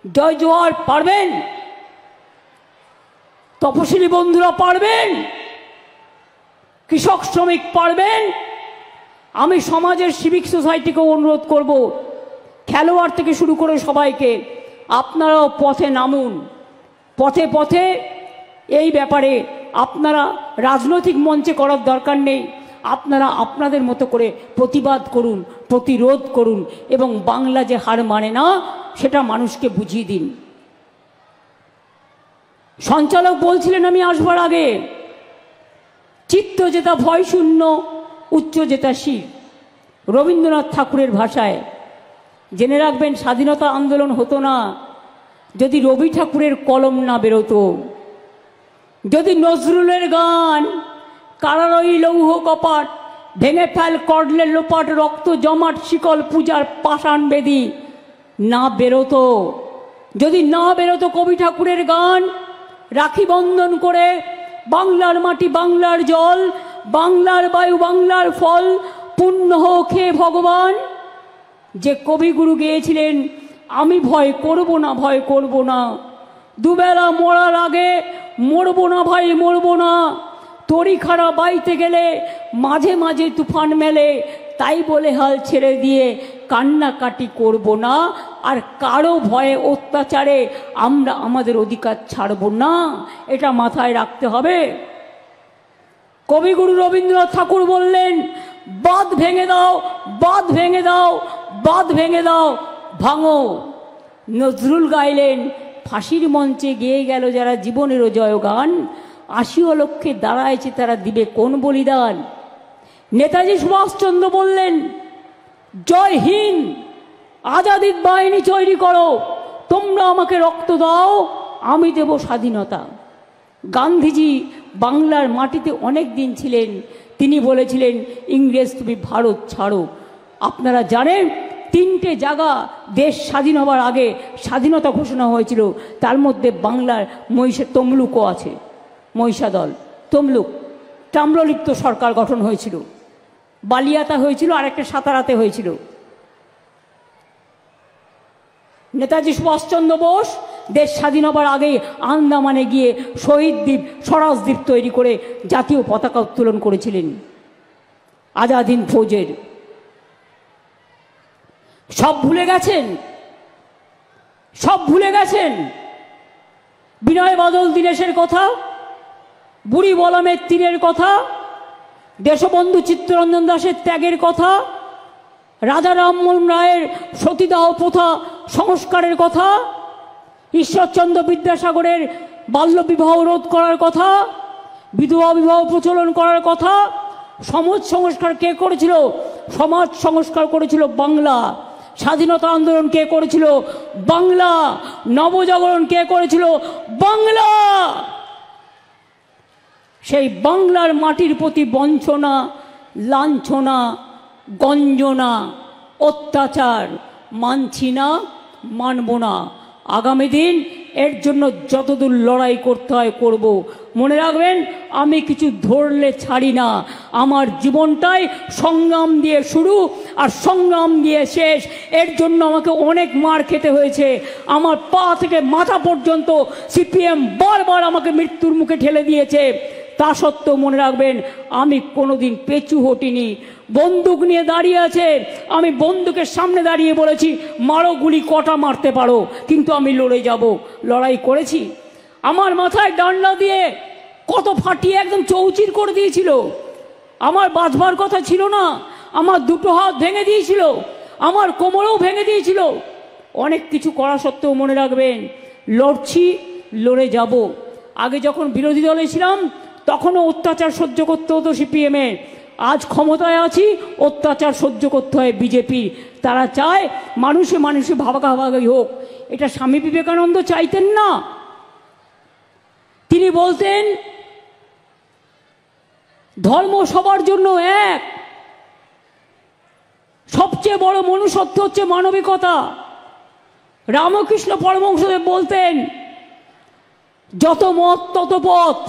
জয় জোয়ার পারবেন, তপশিলি বন্ধুরা পারবেন, কৃষক শ্রমিক পারবেন। আমি সমাজের সিভিক সোসাইটিকে অনুরোধ করব, খেলোয়াড় থেকে শুরু করে সবাইকে, আপনারাও পথে নামুন। পথে পথে এই ব্যাপারে আপনারা রাজনৈতিক মঞ্চে করার দরকার নেই, আপনারা আপনাদের মতো করে প্রতিবাদ করুন, প্রতিরোধ করুন এবং বাংলা যে হার মানে না সেটা মানুষকে বুঝিয়ে দিন। সঞ্চালক বলছিলেন আমি আসবার আগে, চিত্ত যেটা ভয় শূন্য, উচ্চ যেটা শির, রবীন্দ্রনাথ ঠাকুরের ভাষায়। জেনে রাখবেন স্বাধীনতা আন্দোলন হতো না যদি রবি ঠাকুরের কলম না বেরোতো, যদি নজরুলের গান কারারই লৌহ কপাট, ভেঙে ফেল করলে লোপাট, রক্ত জমাট শিকল পূজার পাষাণ বেদি না বেরোতো, যদি না বেরোতো কবি ঠাকুরের গান, রাখি বন্ধন করে বাংলার মাটি বাংলার জল, বাংলার বায়ু বাংলার ফল, পুণ্য হোক হে ভগবান, যে কবিগুরু গেয়েছিলেন আমি ভয় করব না, ভয় করব না, দুবেলা মরার আগে মরব না ভাই মরব না, তরি খাড়া বাইতে গেলে মাঝে মাঝে তুফান মেলে, তাই বলে হাল ছেড়ে দিয়ে কান্নাকাটি করব না, আর কারো ভয়ে অত্যাচারে আমরা আমাদের অধিকার ছাড়ব না, এটা মাথায় রাখতে হবে। কবিগুরু রবীন্দ্রনাথ ঠাকুর বললেন বাঁধ ভেঙে দাও, বাঁধ ভেঙে দাও, বাঁধ ভেঙে দাও, ভাঙো। নজরুল গাইলেন ফাঁসির মঞ্চে গেয়ে গেল যারা জীবনেরও জয়গান, আশিও লক্ষ্যে দাঁড়াইছে তারা দিবে কোন বলিদান। নেতাজি সুভাষচন্দ্র বললেন জয় হিন্দ, আজাদির বাহিনী তৈরি করো, তোমরা আমাকে রক্ত দাও আমি দেব স্বাধীনতা। গান্ধীজি বাংলার মাটিতে অনেক দিন ছিলেন, তিনি বলেছিলেন ইংরেজ তুমি ভারত ছাড়ো। আপনারা জানেন 3টে জায়গা দেশ স্বাধীন হওয়ার আগে স্বাধীনতা ঘোষণা হয়েছিল, তার মধ্যে বাংলার তমলুকও আছে, মহিষাদল তমলুক, তাম্রলিপ্ত সরকার গঠন হয়েছিল, বালিয়াতা হয়েছিল আর একটা সাতারাতে হয়েছিল। নেতাজি সুভাষচন্দ্র বোস দেশ স্বাধীন হবার আগে আন্দামানে গিয়ে শহীদ দ্বীপ স্বরাজ দ্বীপ তৈরি করে জাতীয় পতাকা উত্তোলন করেছিলেন আজাদ হিন্দ ফৌজের। সব ভুলে গেছেন, সব ভুলে গেছেন। বিনয় বাদল দীনেশের কথা, বুড়ি বলমের তীরের কথা, দেশবন্ধু চিত্তরঞ্জন দাসের ত্যাগের কথা, রাজা রামমোহন রায়ের সতীদাহ প্রথা সংস্কারের কথা, ঈশ্বরচন্দ্র বিদ্যাসাগরের বাল্যবিবাহ রোধ করার কথা, বিধবা বিবাহ প্রচলন করার কথা। সমাজ সংস্কার কে করেছিল? সমাজ সংস্কার করেছিল বাংলা। স্বাধীনতা আন্দোলন কে করেছিল? বাংলা। নবজাগরণ কে করেছিল? বাংলা। সেই বাংলার মাটির প্রতি বঞ্চনা, লাঞ্ছনা, গঞ্জনা, অত্যাচার মানছি না, মানব না। আগামী দিন এর জন্য যতদূর লড়াই করতে হয় করব। মনে রাখবেন আমি কিছু ধরলে ছাড়ি না, আমার জীবনটাই সংগ্রাম দিয়ে শুরু আর সংগ্রাম দিয়ে শেষ। এর জন্য আমাকে অনেক মার খেতে হয়েছে, আমার পা থেকে মাথা পর্যন্ত সিপিএম বারবার আমাকে মৃত্যুর মুখে ঠেলে দিয়েছে। তা সত্ত্বেও মনে রাখবেন আমি কোনোদিন পেছু হটিনি। বন্দুক নিয়ে দাঁড়িয়ে আছে, আমি বন্দুকের সামনে দাঁড়িয়ে বলেছি মারো গুলি কটা মারতে পারো, কিন্তু আমি লড়ে যাব। লড়াই করেছি। আমার মাথায় ডান্ডা দিয়ে কত ফাটিয়ে একদম চৌচির করে দিয়েছিল। আমার বাঁচবার কথা ছিল না, আমার দুটো হাত ভেঙে দিয়েছিল, আমার কোমরেও ভেঙে দিয়েছিল। অনেক কিছু করা সত্ত্বেও মনে রাখবেন লড়ছি, লড়ে যাব। আগে যখন বিরোধী দলে ছিলাম তখনও অত্যাচার সহ্য করতে হতো সিপিএমের। আজ ক্ষমতায় আছি, অত্যাচার সহ্য করতে হয় বিজেপি। তারা চায় মানুষে মানুষে ভাগাভাগি হোক। এটা স্বামী বিবেকানন্দ চাইতেন না। তিনি বলতেন ধর্ম সবার জন্য এক, সবচেয়ে বড় মনুষ্যত্ব হচ্ছে মানবিকতা। রামকৃষ্ণ পরমহংসদেব বলতেন যত মত তত পথ।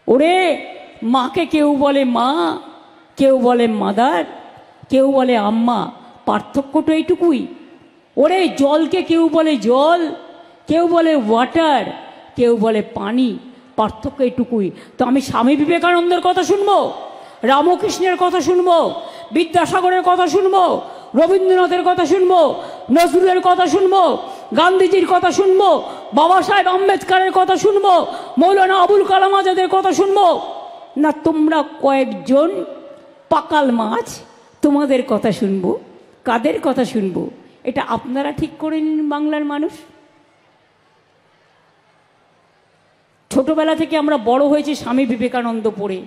ওরে মাকে কেউ বলে মা, কেউ বলে মাদার, কেউ বলে আম্মা, পার্থক্যটা এইটুকুই। ওরে জলকে কেউ বলে জল, কেউ বলে ওয়াটার, কেউ বলে পানি, পার্থক্য এইটুকুই। তো আমি স্বামী বিবেকানন্দের কথা শুনবো, রামকৃষ্ণের কথা শুনবো, বিদ্যাসাগরের কথা শুনবো, রবীন্দ্রনাথের কথা শুনবো, নজরুলের কথা শুনবো, গান্ধীজির কথা শুনবো, বাবা সাহেব আম্বেদকরের কথা শুনবো, মৌলানা আবুল কালাম আজাদের কথা শুনবো, না তোমরা কয়েকজন পাকাল মাছ তোমাদের কথা শুনবো? কাদের কথা শুনবো? এটা আপনারা ঠিক করে নিন বাংলার মানুষ। ছোটবেলা থেকে আমরা বড় হয়েছি স্বামী বিবেকানন্দ পড়ে,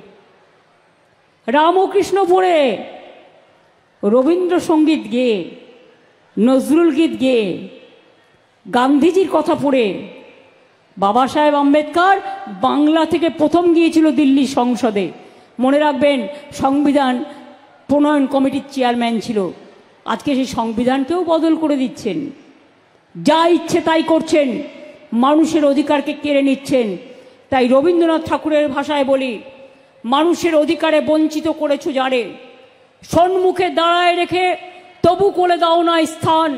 রামকৃষ্ণ পড়ে, রবীন্দ্রসঙ্গীত গেয়ে, নজরুল গীত গেয়ে, গান্ধীজির কথা পড়ে। বাবা সাহেব আম্বেদকর বাংলা থেকে প্রথম গিয়েছিল দিল্লি সংসদে, মনে রাখবেন সংবিধান প্রণয়ন কমিটির চেয়ারম্যান ছিল। আজকে সেই সংবিধানকেও বদল করে দিচ্ছেন, যা ইচ্ছে তাই করছেন, মানুষের অধিকারকে কেড়ে নিচ্ছেন। তাই রবীন্দ্রনাথ ঠাকুরের ভাষায় বলি, মানুষের অধিকারে বঞ্চিত করেছো যারে, সম্মুখে দাঁড়ায় রেখে তবু করে দাও না স্থান,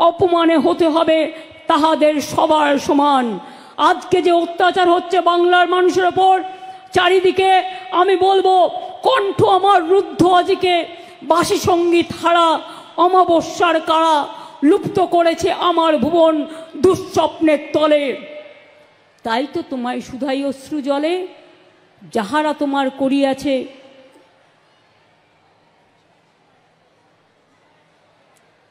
অপমানে হতে হবে তাহাদের সবার সমান। আজকে যে অত্যাচার হচ্ছে বাংলার মানুষের ওপর চারিদিকে, আমি বলবো কণ্ঠ আমার রুদ্ধ আজকে, বাসি সঙ্গীত হারা অমাবস্যার কারা, লুপ্ত করেছে আমার ভুবন দুঃস্বপ্নের তলে। তাই তো তোমায় শুধাই অশ্রু জলে, যাহারা তোমার করিয়াছে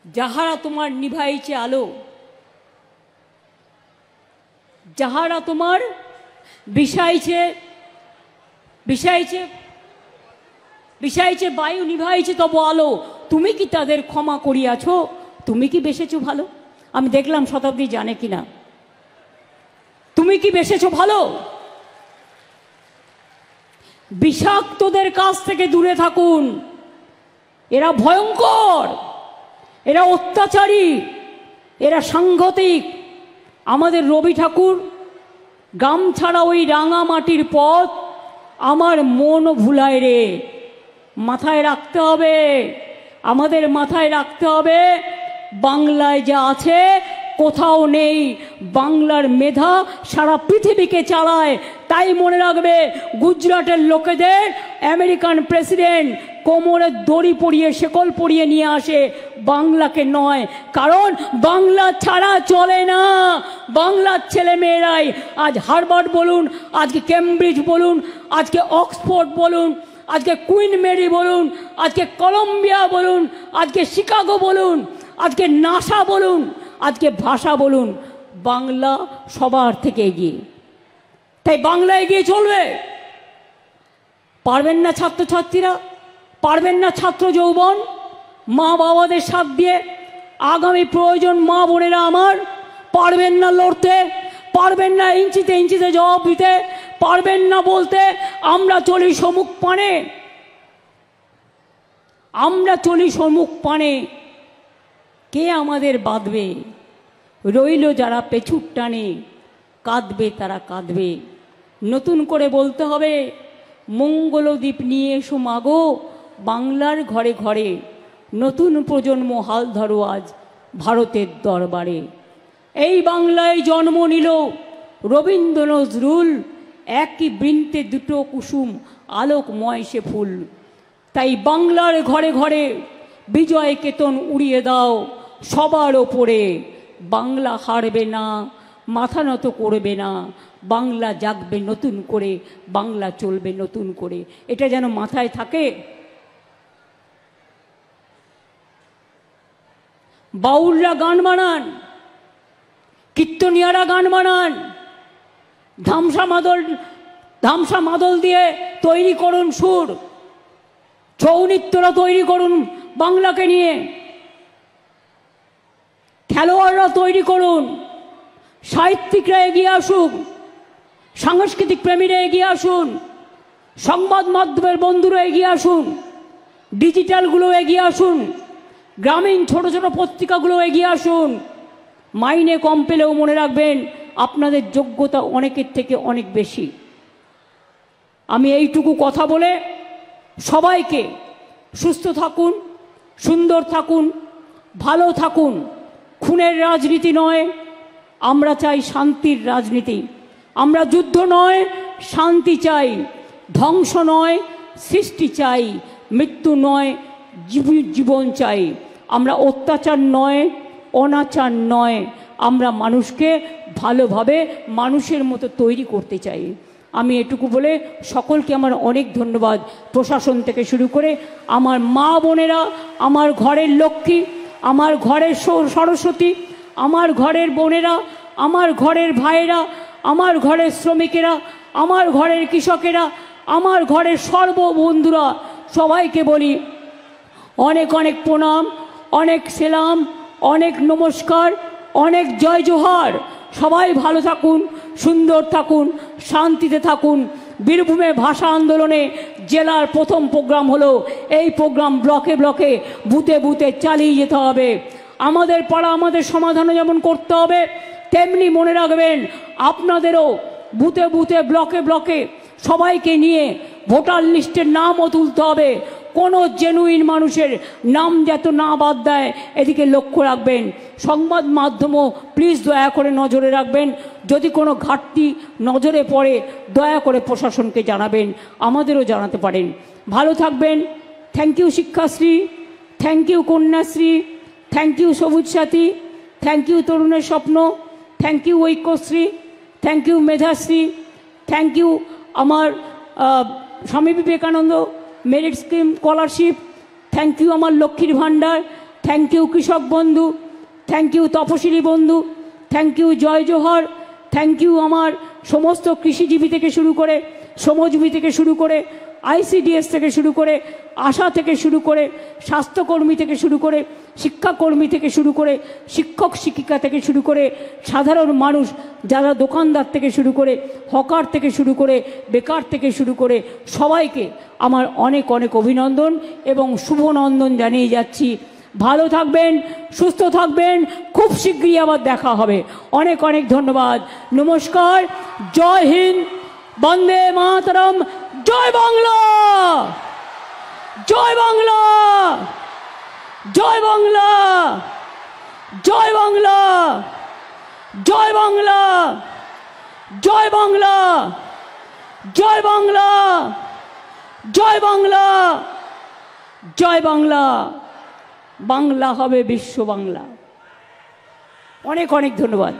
যাহারা তোমার নিভাইছে আলো, যাহারা তোমার বিষাইছে বিষাইছে বিষাইছে বায়ু, নিভাইছে তব আলো, তুমি কি তাদের ক্ষমা করিয়াছ? তুমি কি বেসেছো ভালো? আমি দেখলাম শতাব্দী জানে কিনা। তুমি কি বেসেছো ভালো? বিষাক্তদের কাছ থেকে দূরে থাকুন, এরা ভয়ঙ্কর, এরা অত্যাচারী, এরা সাংঘাতিক। আমাদের রবি ঠাকুর গামছাড়া ওই রাঙা মাটির পথ আমার মন ভুলায় রে। মাথায় রাখতে হবে, আমাদের মাথায় রাখতে হবে, বাংলায় যা আছে কোথাও নেই। বাংলার মেধা সারা পৃথিবীকে চালায়। তাই মনে রাখবে, গুজরাটের লোকেদের আমেরিকান প্রেসিডেন্ট কোমরে দড়ি পরিয়ে শেকল পরিয়ে নিয়ে আসে, বাংলাকে নয়। কারণ বাংলা ছাড়া চলে না। বাংলার ছেলে মেয়েরাই আজ হার্ভার্ড বলুন, আজকে কেমব্রিজ বলুন, আজকে অক্সফোর্ড বলুন, আজকে কুইন মেরি বলুন, আজকে কলম্বিয়া বলুন, আজকে শিকাগো বলুন, আজকে নাসা বলুন, আজকে ভাষা বলুন, বাংলা সবার থেকে এগিয়ে। তাই বাংলা এগিয়ে চলবে। পারবেন না ছাত্রছাত্রীরা, পারবেন না ছাত্র যৌবন, মা বাবাদের সাথ দিয়ে আগামী প্রয়োজন মা বোনেরা আমার পারবেন না লড়তে, পারবেন না ইঞ্চিতে ইঞ্চিতে জবাব দিতে, পারবেন না বলতে আমরা চলি সম্মুখ পানে, আমরা চলি সম্মুখ পানে, কে আমাদের বাঁধবে? রইল যারা পেছুর টানে, কাঁদবে তারা কাঁদবে। নতুন করে বলতে হবে, মঙ্গলদ্বীপ নিয়ে এসো মাগো বাংলার ঘরে ঘরে, নতুন প্রজন্ম হাল ধরো আজ ভারতের দরবারে। এই বাংলায় জন্ম নিল রবীন্দ্র নজরুল, একই বৃন্তে দুটো কুসুম আলোকময় সে ফুল। তাই বাংলার ঘরে ঘরে বিজয় কেতন উড়িয়ে দাও সবার ওপরে। বাংলা হারবে না, মাথা নত করবে না, বাংলা জাগবে নতুন করে, বাংলা চলবে নতুন করে। এটা যেন মাথায় থাকে। বাউলরা গান বানান, কীর্তনিয়ারা গান বানান, ধামসা মাদল দিয়ে তৈরি করুন সুর, ছৌ নৃত্যরা তৈরি করুন বাংলাকে নিয়ে, খেলোয়াড়রা তৈরি করুন, সাহিত্যিকরা এগিয়ে আসুন, সাংস্কৃতিক প্রেমীরা এগিয়ে আসুন, সংবাদ মাধ্যমের বন্ধুরা এগিয়ে আসুন, ডিজিটালগুলো এগিয়ে আসুন, গ্রামীণ ছোট ছোট পত্রিকাগুলো এগিয়ে আসুন। মাইনে কম পেলেও মনে রাখবেন আপনাদের যোগ্যতা অনেকের থেকে অনেক বেশি। আমি এইটুকু কথা বলে সবাইকে সুস্থ থাকুন, সুন্দর থাকুন, ভালো থাকুন। খুনের রাজনীতি নয়, আমরা চাই শান্তির রাজনীতি। আমরা যুদ্ধ নয়, শান্তি চাই। ধ্বংস নয়, সৃষ্টি চাই। মৃত্যু নয়, জীবন চাই। আমরা অত্যাচার নয়, অনাচার নয়, আমরা মানুষকে ভালোভাবে মানুষের মতো তৈরি করতে চাই। আমি এটুকু বলে সকলকে আমার অনেক ধন্যবাদ, প্রশাসন থেকে শুরু করে আমার মা বোনেরা, আমার ঘরের লক্ষ্মী, আমার ঘরের সরস্বতী, আমার ঘরের বোনেরা, আমার ঘরের ভাইয়েরা, আমার ঘরের শ্রমিকেরা, আমার ঘরের কৃষকেরা, আমার ঘরের সর্ববন্ধুরা, সবাইকে বলি অনেক অনেক প্রণাম, অনেক সেলাম, অনেক নমস্কার, অনেক জয় জোহার। সবাই ভালো থাকুন, সুন্দর থাকুন, শান্তিতে থাকুন। বীরভূমে ভাষা আন্দোলনে জেলার প্রথম প্রোগ্রাম হলো, এই প্রোগ্রাম ব্লকে ব্লকে বুথে বুথে চালিয়ে যেতে হবে। আমাদের পাড়া আমাদের সমাধানও যেমন করতে হবে, তেমনি মনে রাখবেন আপনাদেরও বুথে বুথে ব্লকে ব্লকে সবাইকে নিয়ে ভোটার লিস্টের নামও তুলতে হবে। কোনো জেনুইন মানুষের নাম যাতে না বাদ দেয়, এদিকে লক্ষ্য রাখবেন। সংবাদ মাধ্যমও প্লিজ দয়া করে নজরে রাখবেন, যদি কোনো ঘাটতি নজরে পড়ে দয়া করে প্রশাসনকে জানাবেন, আমাদেরও জানাতে পারেন। ভালো থাকবেন। Thank you Shikshashree, thank you Kanyashree, thank you Sabooj Sathi, thank you তরুণের স্বপ্ন, thank you Aikyashree, thank you Medhashree, thank you আমার Swami Vivekananda merit scheme scholarship, thank you আমার লক্ষ্মীর ভাণ্ডার, থ্যাংক ইউ কৃষক বন্ধু, thank you Taposhili Bandhu, thank you Jai Johar, thank you আমার সমস্ত কৃষিজীবী থেকে শুরু করে, শ্রমজীবী থেকে শুরু করে, ICDS থেকে শুরু করে, আশা থেকে শুরু করে, স্বাস্থ্যকর্মী থেকে শুরু করে, শিক্ষাকর্মী থেকে শুরু করে, শিক্ষক শিক্ষিকা থেকে শুরু করে, সাধারণ মানুষ যারা দোকানদার থেকে শুরু করে, হকার থেকে শুরু করে, বেকার থেকে শুরু করে সবাইকে আমার অনেক অনেক অভিনন্দন এবং শুভনন্দন জানিয়ে যাচ্ছি। ভালো থাকবেন, সুস্থ থাকবেন, খুব শীঘ্রই আবার দেখা হবে। অনেক অনেক ধন্যবাদ, নমস্কার, জয় হিন্দ, বন্দে মাতরম, জয় বাংলা, জয় বাংলা, জয় বাংলা, জয় বাংলা, জয় বাংলা, জয় বাংলা, জয় বাংলা, জয় বাংলা, জয় বাংলা। বাংলা হবে বিশ্ব বাংলা। অনেক অনেক ধন্যবাদ।